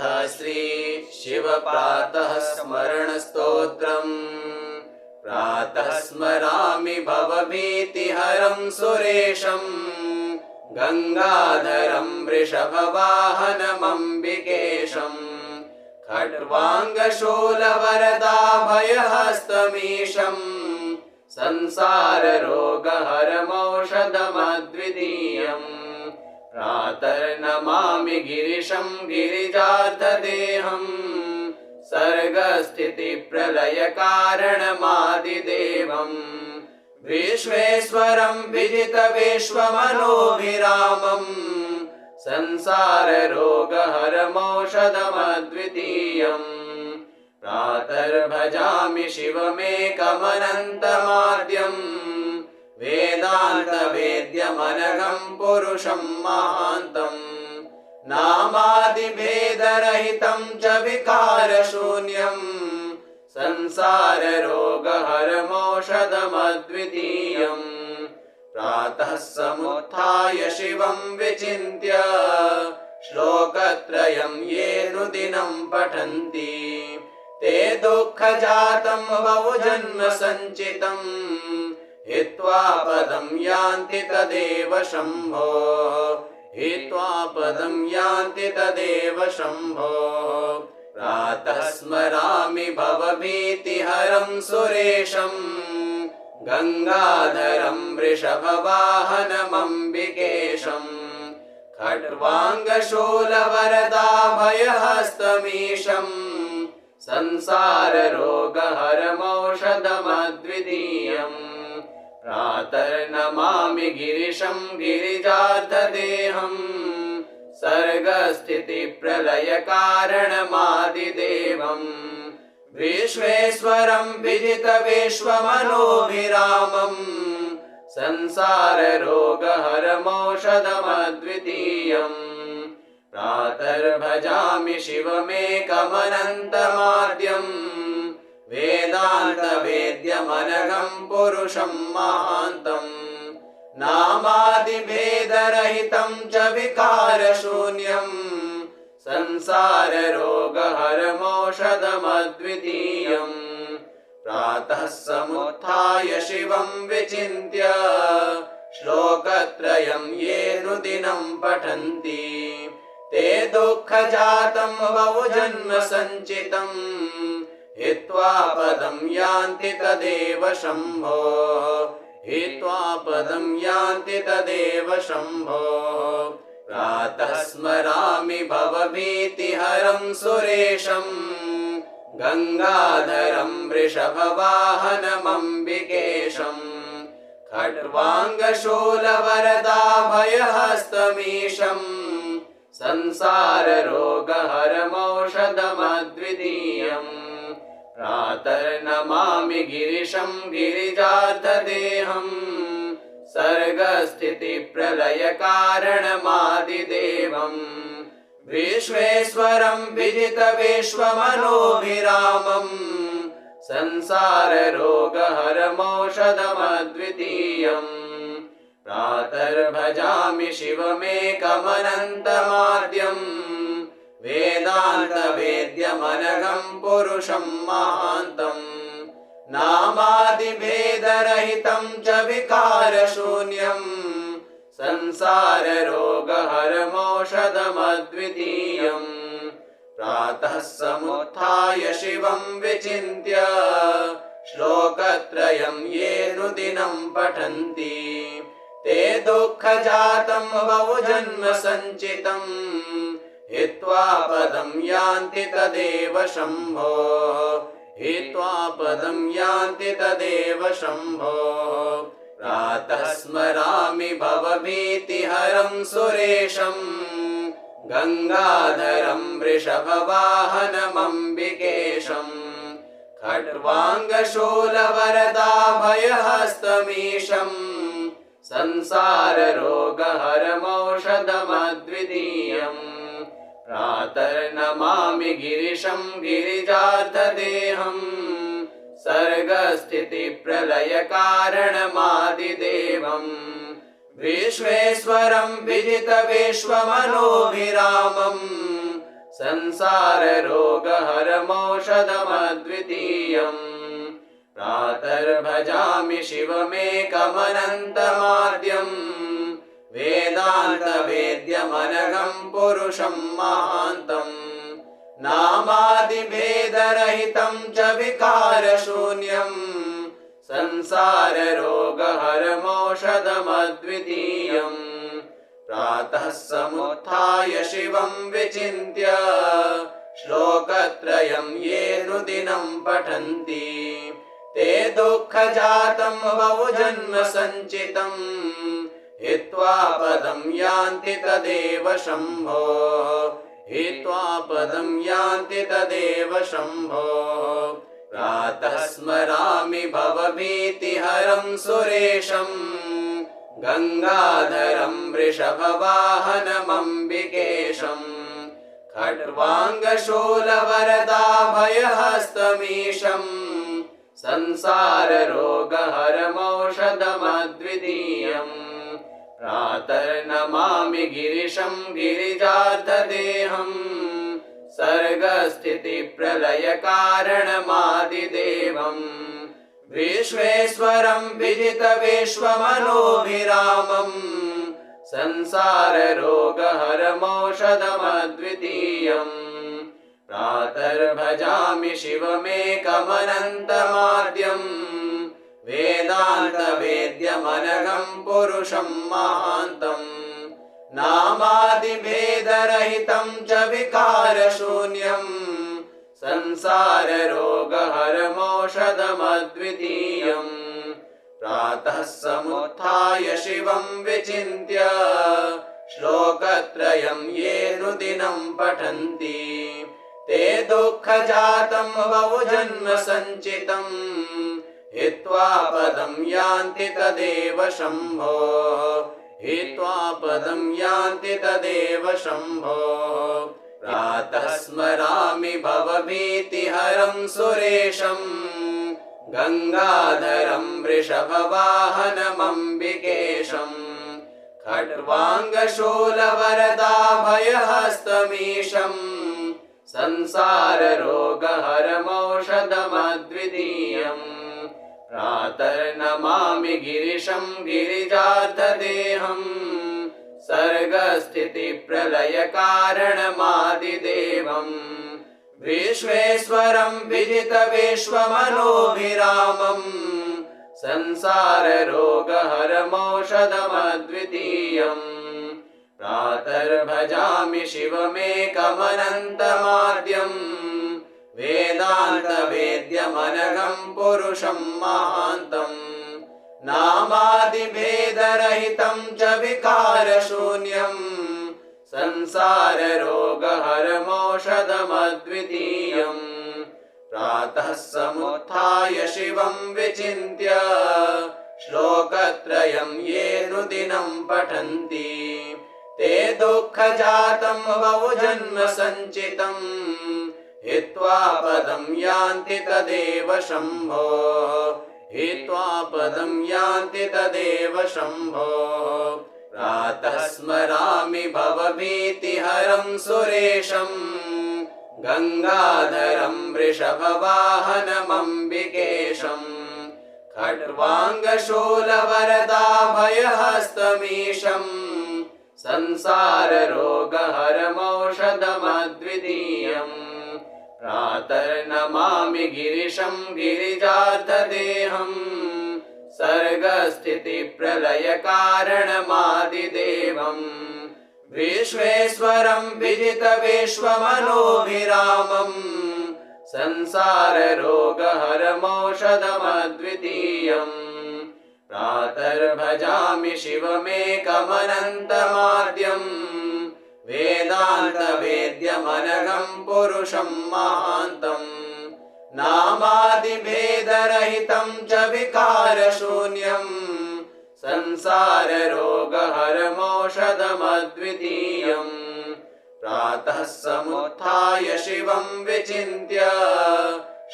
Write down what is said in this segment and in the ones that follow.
अथ श्री शिव प्रातः स्मरण स्तोत्रम्। प्रातः स्मरामि भवभीतिहरं सुरेशं, गंगाधरं वृषभवाहनमम्बिकेशम्। खट्वाङ्गशूलवरदाभयहस्तमीशम्, संसाररोगहरमौषधमद्वितीयम्। प्रातर्नमामि गिरिशं गिरिजार्धदेहम्, सर्गस्थितिप्रलयकारणमादिदेवम्। विश्वेश्वरं विजितविश्वमनोभिरामम्, संसाररोगहरमौषधमद्वितीयम्। प्रातर्भजामि शिवमेकमनन्तमाद्यम्, वेदान्तवेद्यमनघं पुरुषं महान्तम्। नामादिभेदरहितं च विकारशून्यम्, संसाररोगहरमौषधमद्वितीयम्। प्रातः समुत्थाय शिवं विचिन्त्य, श्लोकत्रयं ये नुदिनं पठन्ति, ते दुःखजातं बहुजन्म सञ्चितं, हित्वा पदं यान्ति तदेव शम्भो, हित्वा पदं यान्ति तदेव शम्भो। प्रातः स्मरामि भवभीतिहरं सुरेशं, गंगाधरं वृषभवाहनमम्बिकेशम्। खट्वाङ्गशूलवरदाभयहस्तमीशम्, संसाररोगहरमौषधमद्वितीयम्। प्रातर्नमामि गिरिशं गिरिजार्धदेहम्, सर्गस्थितिप्रलयकारणमादिदेवम्। विश्वेश्वरं विजितविश्वमनोभिरामम्, संसाररोगहरमौषधमद्वितीयम्। प्रातर्भजामि शिवमेकमनन्तमाद्यम्, वेदान्तवेद्यमनघं पुरुषं महान्तम्। नामादिभेदरहितं च विकारशून्यम्, संसाररोगहरमौषधमद्वितीयम्। प्रातः समुत्थाय शिवं विचिन्त्य, श्लोकत्रयं ये नुदिनं पठन्ति, ते दुःखजातं बहुजन्म सञ्चितं, हित्वा पदं यान्ति तदेव शम्भो, हित्वा पदं यान्ति तदेव शम्भो। प्रातः स्मरामि भवभीतिहरं सुरेशं, गंगाधरं वृषभवाहनमम्बिकेशम्। खट्वाङ्गशूलवरदाभयहस्तमीशम्, संसाररोगहरमौषधमद्वितीयम्। प्रातर्नमामि गिरिशं गिरिजार्धदेहम्, सर्गस्थितिप्रलयकारणमादिदेवम्। विश्वेश्वरं विजितविश्वमनोभिरामम्, संसाररोगहरमौषधमद्वितीयम्। प्रातर्भजामि शिवमेकमनन्तमाद्यम्, वेदान्तवेद्यमनघं पुरुषं महान्तम्। नामादिभेदरहितं च विकारशून्यम्, संसाररोगहरमौषधमद्वितीयम्। प्रातः समुत्थाय शिवं विचिन्त्य, श्लोकत्रयं ये नुदिनं पठन्ति, ते दुःखजातं बहुजन्म सञ्चितं, हित्वा पदं यान्ति तदेव शम्भो, हित्वा पदं यान्ति तदेव शम्भो। प्रातः स्मरामि भवभीतिहरं सुरेशं, गंगाधरं वृषभवाहनमम्बिकेशम्। खट्वाङ्गशूलवरदाभयहस्तमीशम्, संसाररोगहरमौषधमद्वितीयम्। प्रातर्नमामि गिरिशं गिरिजार्धदेहम्, सर्गस्थितिप्रलयकारणमादिदेवम्। विश्वेश्वरं विजितविश्वमनोभिरामम्, संसाररोगहरमौषधमद्वितीयम् प्रातर्भजामि शिवमेकमनन्तमाद्यम् वेदान्तवेद्यमनघम् पुरुषम् महान्तम् नामादिभेदरहितम् च विकारशून्यम् संसाररोगहरमौषधमद्वितीयम् प्रातः समुत्थाय शिवम् विचिन्त्य श्लोकत्रयम् ये नुदिनम् पठन्ति ते दुःखजातम् बहुजन्म सञ्चितम् हित्वा पदम् यान्ति तदेव शम्भो हित्वा पदम् यान्ति तदेव शम्भो प्रातः स्मरामि भवभीतिहरम् सुरेशम् गङ्गाधरम् वृषभवाहनमम्बिकेशम् खट्वाङ्गशूलवरदाभयहस्तमीशम् संसाररोगहरमौषधमद्वितीयम् प्रातर्नमामि गिरिशम् गिरिजार्धदेहम् सर्गस्थितिप्रलयकारणमादिदेवम् विश्वेश्वरम् विजितविश्वमनोभिरामम् संसाररोगहरमौषधमद्वितीयम् प्रातर्भजामि शिवमेकमनन्तमाद्यम् वेदान्तवेद्यमनघम् पुरुषम् महान्तम् नामादिभेदरहितम् च विकारशून्यम् संसाररोगहरमौषधमद्वितीयम् प्रातः समुत्थाय शिवम् विचिन्त्य श्लोकत्रयम् ये नुदिनम् पठन्ति ते दुःखजातम् बहुजन्म सञ्चितम् हित्वा पदम् यान्ति तदेव शम्भो हित्वा पदम् यान्ति तदेव शम्भो प्रातः स्मरामि भवभीतिहरम् सुरेशम् गङ्गाधरम् वृषभवाहनमम्बिकेशम् खट्वाङ्गशूलवरदाभयहस्तमीशम् संसाररोगहरमौषधमद्वितीयम् प्रातर्नमामि गिरिशम् गिरिजार्धदेहम् सर्गस्थितिप्रलयकारणमादिदेवम् विश्वेश्वरम् विजितविश्वमनोभिरामम् संसाररोगहरमौषधमद्वितीयम् प्रातर्भजामि शिवमेकमनन्तमाद्यम् वेदान्तवेद्यमनघम् पुरुषम् महान्तम् नामादिभेदरहितम् च विकारशून्यम् संसाररोगहरमौषधमद्वितीयम् प्रातः समुत्थाय शिवम् विचिन्त्य श्लोकत्रयम् ये नुदिनम् पठन्ति ते दुःखजातम् बहुजन्म सञ्चितम् हित्वा पदम् यान्ति तदेव शम्भो हित्वा पदम् यान्ति तदेव शम्भो प्रातः स्मरामि भवभीतिहरम् सुरेशम् गङ्गाधरम् वृषभवाहनमम्बिकेशम् खट्वाङ्गशूलवरदाभयहस्तमीशम् संसाररोगहरमौषधमद्वितीयम् प्रातर्नमामि गिरिशम् गिरिजार्धदेहम् सर्गस्थितिप्रलयकारणमादिदेवम् विश्वेश्वरम् विजितविश्वमनोभिरामम् संसाररोगहरमौषधमद्वितीयम् प्रातर्भजामि शिवमेकमनन्तमाद्यम् वेदान्तवेद्यमनघम् पुरुषम् महान्तम् नामादिभेदरहितम् च विकारशून्यम् संसाररोगहरमौषधमद्वितीयम् प्रातः समुत्थाय शिवम् विचिन्त्य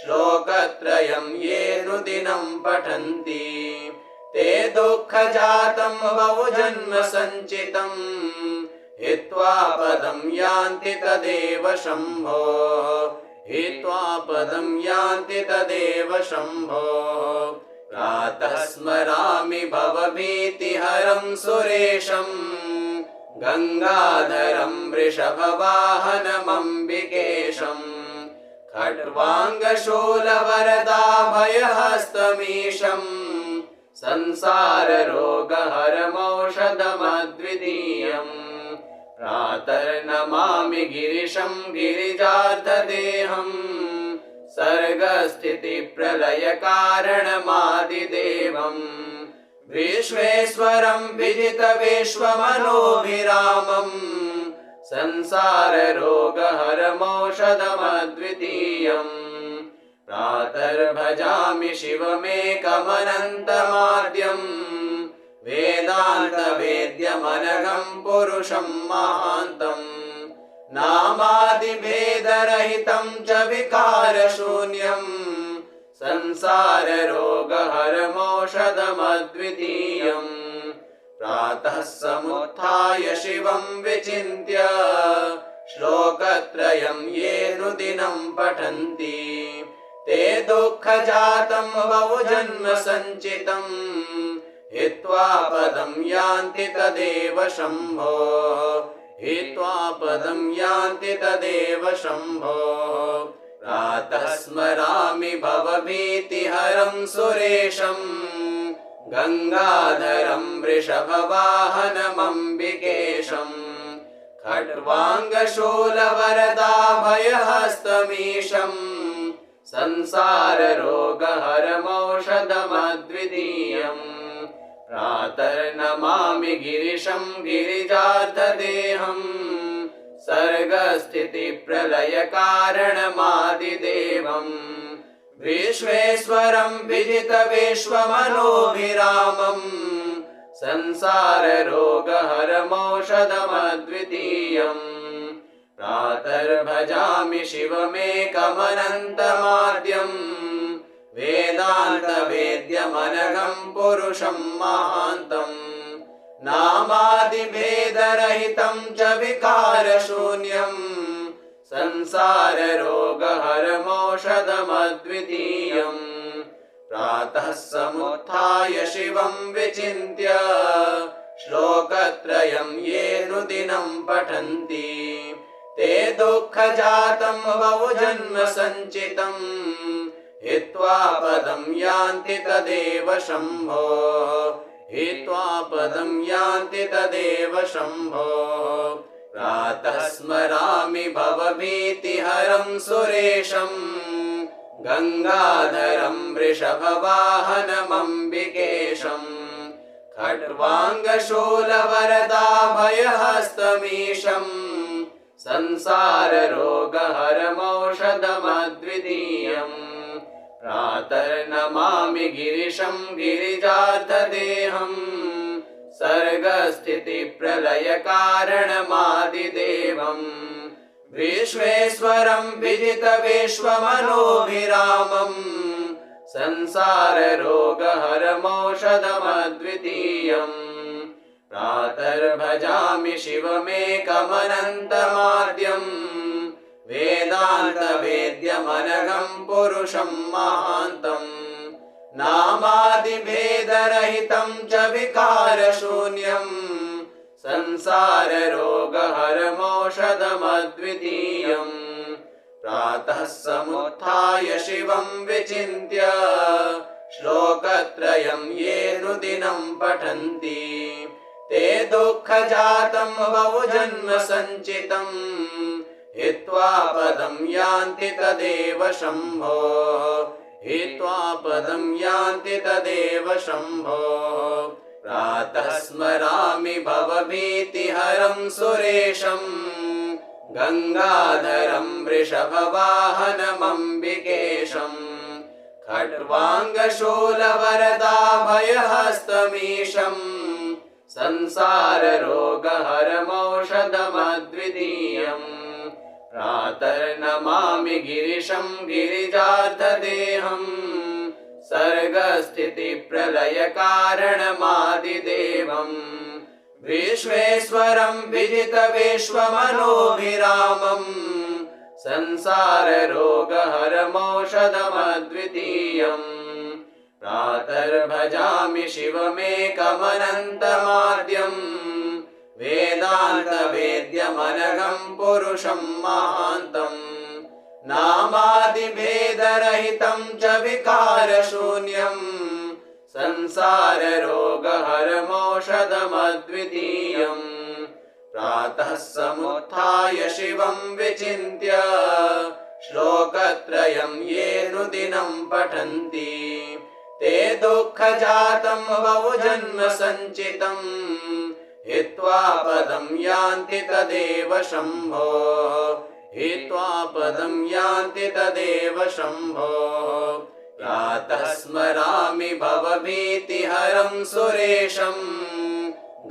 श्लोकत्रयम् ये नुदिनम् पठन्ति ते दुःखजातम् बहुजन्म सञ्चितम् हित्वा पदं यान्ति तदेव शम्भोः हित्वा पदं यान्ति तदेव शम्भोः प्रातः स्मरामि भवभीतिहरं सुरेशम् गङ्गाधरं वृषभवाहनमम्बिकेशम् खट्वाङ्गशूलवरदाभयहस्तमीशम् संसाररोगहरमौषधमद्वितीयम् प्रातर्नमामि गिरिशं गिरिजार्धदेहम् सर्गस्थितिप्रलयकारणमादिदेवम् विश्वेश्वरं विजितविश्वमनोभिरामम् संसाररोगहरमौषधमद्वितीयम् प्रातर्भजामि शिवमेकमनन्तमाद्यम् वेदान्तवेद्यमनघं पुरुषं महान्तम् नामादिभेदरहितं च विकारशून्यम् संसाररोगहरमौषधमद्वितीयम् प्रातः समुत्थाय शिवं विचिन्त्य श्लोकत्रयं ये नुदिनं पठन्ति ते दुःखजातं बहुजन्म सञ्चितं हित्वा पदं यान्ति तदेव शम्भोः हित्वा पदं यान्ति तदेव शम्भोः प्रातः स्मरामि भवभीतिहरं सुरेशम् गङ्गाधरं वृषभवाहनमम्बिकेशम् खट्वाङ्गशूलवरदाभयहस्तमीशम् संसाररोगहरमौषधमद्वितीयम् प्रातर्नमामि गिरिशं गिरिजार्धदेहम् सर्गस्थितिप्रलयकारणमादिदेवम् विश्वेश्वरं विजितविश्वमनोभिरामम् संसाररोगहरमौषधमद्वितीयम् प्रातर्भजामि शिवमेकमनन्तमाद्यम् वेदान्तवेद्यमनघं पुरुषं महान्तम् नामादिभेदरहितं च विकारशून्यम् संसाररोगहरमौषधमद्वितीयम् प्रातः समुत्थाय शिवं विचिन्त्य श्लोकत्रयं ये नुदिनं पठन्ति ते दुःखजातं बहुजन्म सञ्चितं हित्वा पदं यान्ति तदेव शम्भोः हित्वा पदं यान्ति तदेव शम्भोः प्रातः स्मरामि भवभीतिहरं सुरेशम् गङ्गाधरं वृषभवाहनमम्बिकेशम् खट्वाङ्गशूलवरदाभयहस्तमीशम् संसाररोगहरमौषधमद्वितीयम् प्रातर्नमामि गिरिशं गिरिजार्धदेहम् सर्गस्थितिप्रलयकारणमादिदेवम् विश्वेश्वरं विजितविश्वमनोभिरामम् संसाररोगहरमौषधमद्वितीयम् प्रातर्भजामि शिवमेकमनन्तमाद्यम् वेदान्तवेद्यमनघं पुरुषं महान्तम् नामादिभेदरहितं च विकारशून्यम् संसाररोगहरमौषधमद्वितीयम् प्रातः समुत्थाय शिवं विचिन्त्य श्लोकत्रयं ये नुदिनं पठन्ति ते दुःखजातं बहुजन्म सञ्चितं हित्वा पदं यान्ति तदेव शम्भोः हित्वा पदं यान्ति तदेव शम्भोः प्रातः स्मरामि भवभीतिहरं सुरेशम् गङ्गाधरं वृषभवाहनमम्बिकेशम् खट्वाङ्गशूलवरदाभयहस्तमीशम् संसाररोगहरमौषधमद्वितीयम् प्रातर्नमामि गिरिशं गिरिजार्धदेहम् सर्गस्थितिप्रलयकारणमादिदेवम् विश्वेश्वरं विजितविश्वमनोभिरामम् संसाररोगहरमौषधमद्वितीयम् प्रातर्भजामि शिवमेकमनन्तमाद्यम् वेदान्तवेद्यमनघम् पुरुषं महान्तम् नामादिभेदरहितं च विकारशून्यम् संसाररोगहरमौषधमद्वितीयम् प्रातः समुत्थाय शिवं विचिन्त्य श्लोकत्रयं ये नुदिनं पठन्ति ते दुःखजातं बहुजन्म सञ्चितम् हित्वा पदं यान्ति तदेव शम्भो हित्वा पदं यान्ति तदेव शम्भो प्रातः स्मरामि भवभीतिहरं सुरेशम्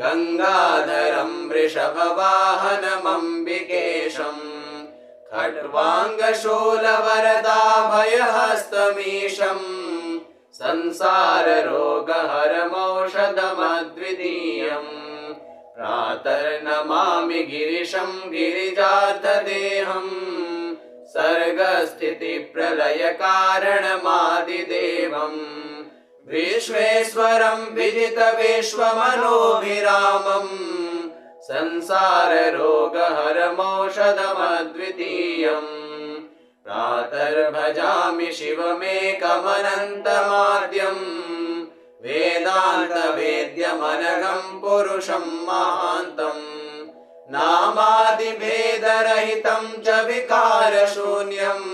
गङ्गाधरं वृषभवाहनमम्बिकेशम् खड्वाङ्गशूलवरदाभयहस्तमीशम् संसाररोगहरमौषधमद्वितीयम् प्रातर्नमामि गिरिशं गिरिजार्धदेहम् सर्गस्थितिप्रलयकारणमादिदेवम् विश्वेश्वरं विजितविश्वमनोभिरामम् संसाररोगहरमौषधमद्वितीयम् प्रातर्भजामि शिवमेकमनन्तमाद्यम् वेदान्तवेद्यमनघम् पुरुषं महान्तम् नामादिभेदरहितं च विकारशून्यम्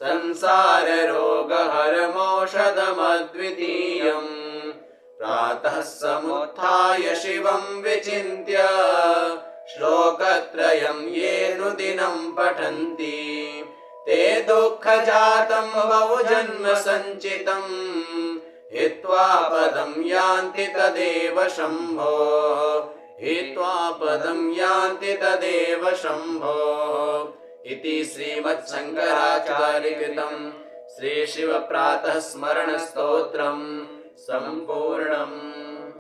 संसाररोगहरमौषधमद्वितीयम् प्रातः समुत्थाय शिवं विचिन्त्य श्लोकत्रयं ये नुदिनं पठन्ति ते दुःखजातं बहुजन्म सञ्चितम् हित्वा पदं यान्ति तदेव शम्भो हित्वा पदं यान्ति तदेव शम्भो इति श्रीमत्शङ्कराचार्यकृतं श्रीशिवप्रातः स्मरणस्तोत्रम् सम्पूर्णम्।